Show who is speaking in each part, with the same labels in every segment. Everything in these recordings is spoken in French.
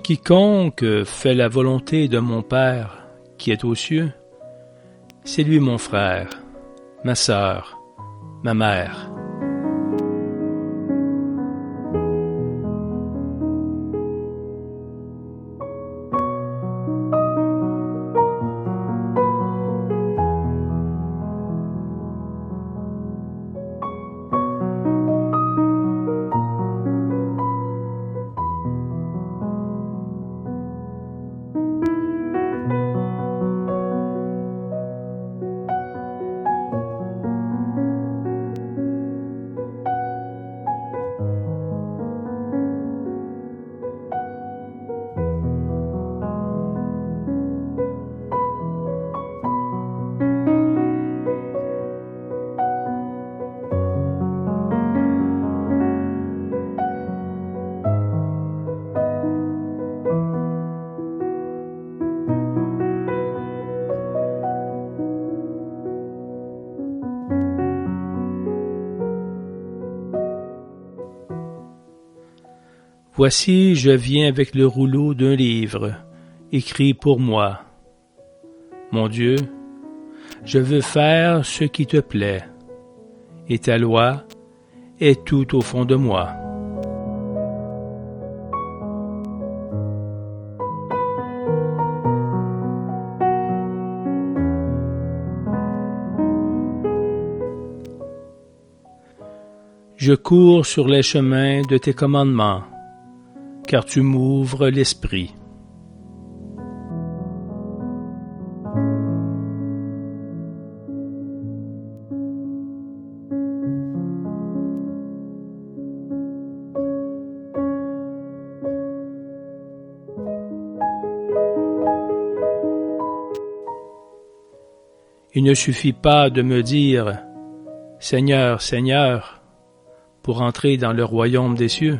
Speaker 1: Quiconque fait la volonté de mon Père qui est aux cieux, c'est lui mon frère, ma sœur, ma mère. Voici, je viens avec le rouleau d'un livre, écrit pour moi. Mon Dieu, je veux faire ce qui te plaît, et ta loi est tout au fond de moi. Je cours sur les chemins de tes commandements, car tu m'ouvres l'esprit. Il ne suffit pas de me dire « Seigneur, Seigneur » pour entrer dans le royaume des cieux.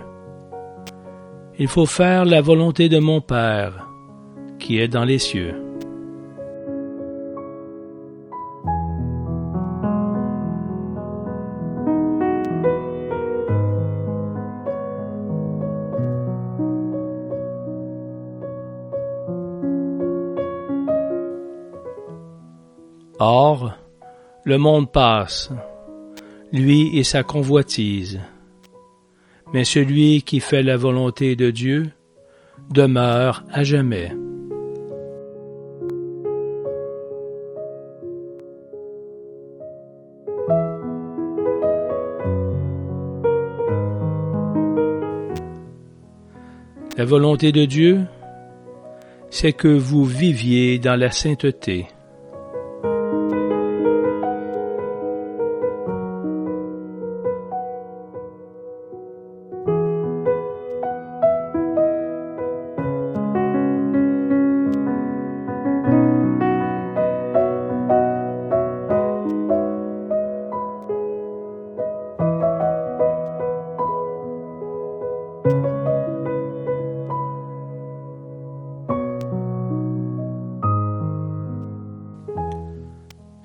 Speaker 1: Il faut faire la volonté de mon Père, qui est dans les cieux. Or, le monde passe, lui et sa convoitise. Mais celui qui fait la volonté de Dieu demeure à jamais. La volonté de Dieu, c'est que vous viviez dans la sainteté.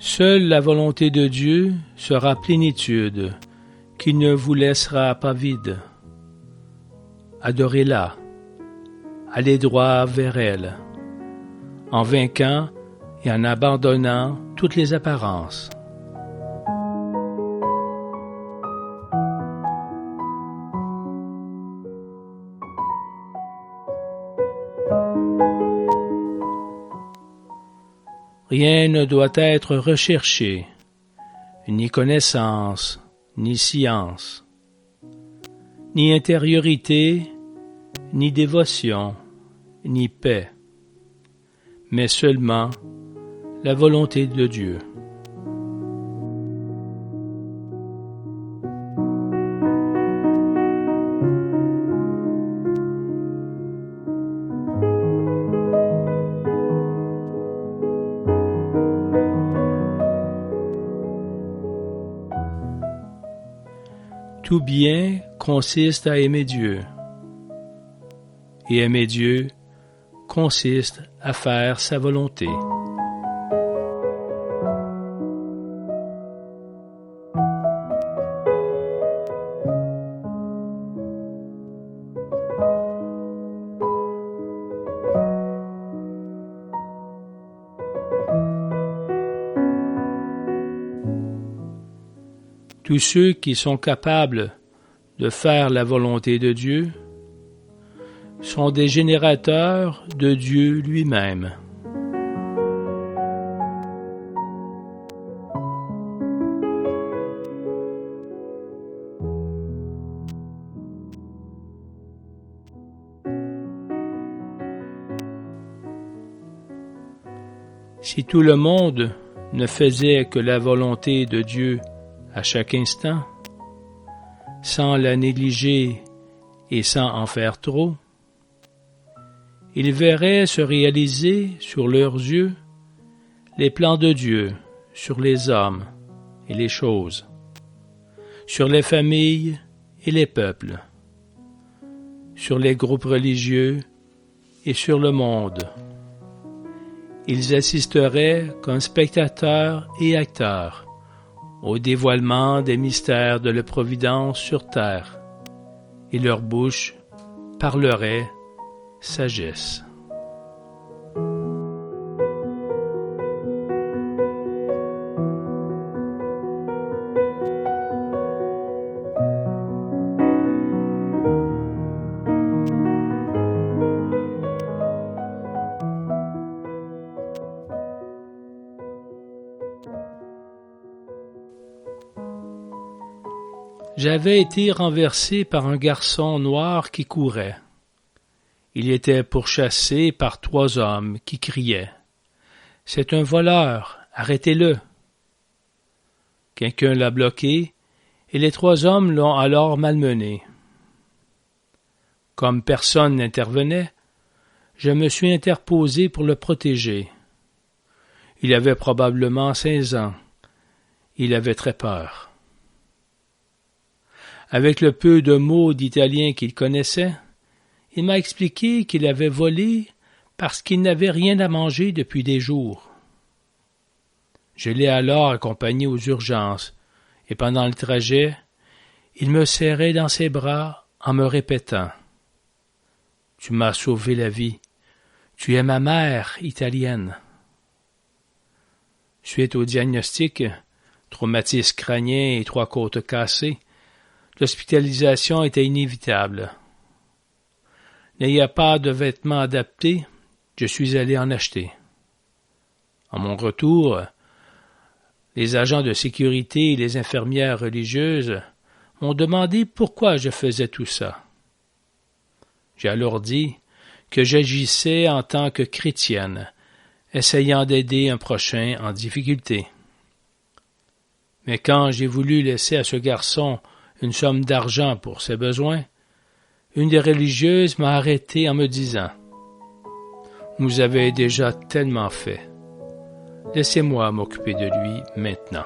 Speaker 1: Seule la volonté de Dieu sera plénitude, qui ne vous laissera pas vide. Adorez-la, allez droit vers elle, en vainquant et en abandonnant toutes les apparences. Rien ne doit être recherché, ni connaissance, ni science, ni intériorité, ni dévotion, ni paix, mais seulement la volonté de Dieu. Tout bien consiste à aimer Dieu, et aimer Dieu consiste à faire sa volonté. Tous ceux qui sont capables de faire la volonté de Dieu sont des générateurs de Dieu lui-même. Si tout le monde ne faisait que la volonté de Dieu à chaque instant, sans la négliger et sans en faire trop, ils verraient se réaliser sur leurs yeux les plans de Dieu sur les hommes et les choses, sur les familles et les peuples, sur les groupes religieux et sur le monde. Ils assisteraient comme spectateurs et acteurs au dévoilement des mystères de la providence sur terre, et leur bouche parlerait sagesse. J'avais été renversé par un garçon noir qui courait. Il était pourchassé par 3 hommes qui criaient « C'est un voleur, arrêtez-le !» Quelqu'un l'a bloqué et les 3 hommes l'ont alors malmené. Comme personne n'intervenait, je me suis interposé pour le protéger. Il avait probablement 16 ans. Il avait très peur. Avec le peu de mots d'italien qu'il connaissait, il m'a expliqué qu'il avait volé parce qu'il n'avait rien à manger depuis des jours. Je l'ai alors accompagné aux urgences, et pendant le trajet, il me serrait dans ses bras en me répétant « Tu m'as sauvé la vie. Tu es ma mère italienne. » Suite au diagnostic, traumatisme crânien et 3 côtes cassées, l'hospitalisation était inévitable. N'ayant pas de vêtements adaptés, je suis allé en acheter. À mon retour, les agents de sécurité et les infirmières religieuses m'ont demandé pourquoi je faisais tout ça. J'ai alors dit que j'agissais en tant que chrétienne, essayant d'aider un prochain en difficulté. Mais quand j'ai voulu laisser à ce garçon une somme d'argent pour ses besoins, une des religieuses m'a arrêté en me disant « Vous avez déjà tellement fait. Laissez-moi m'occuper de lui maintenant. »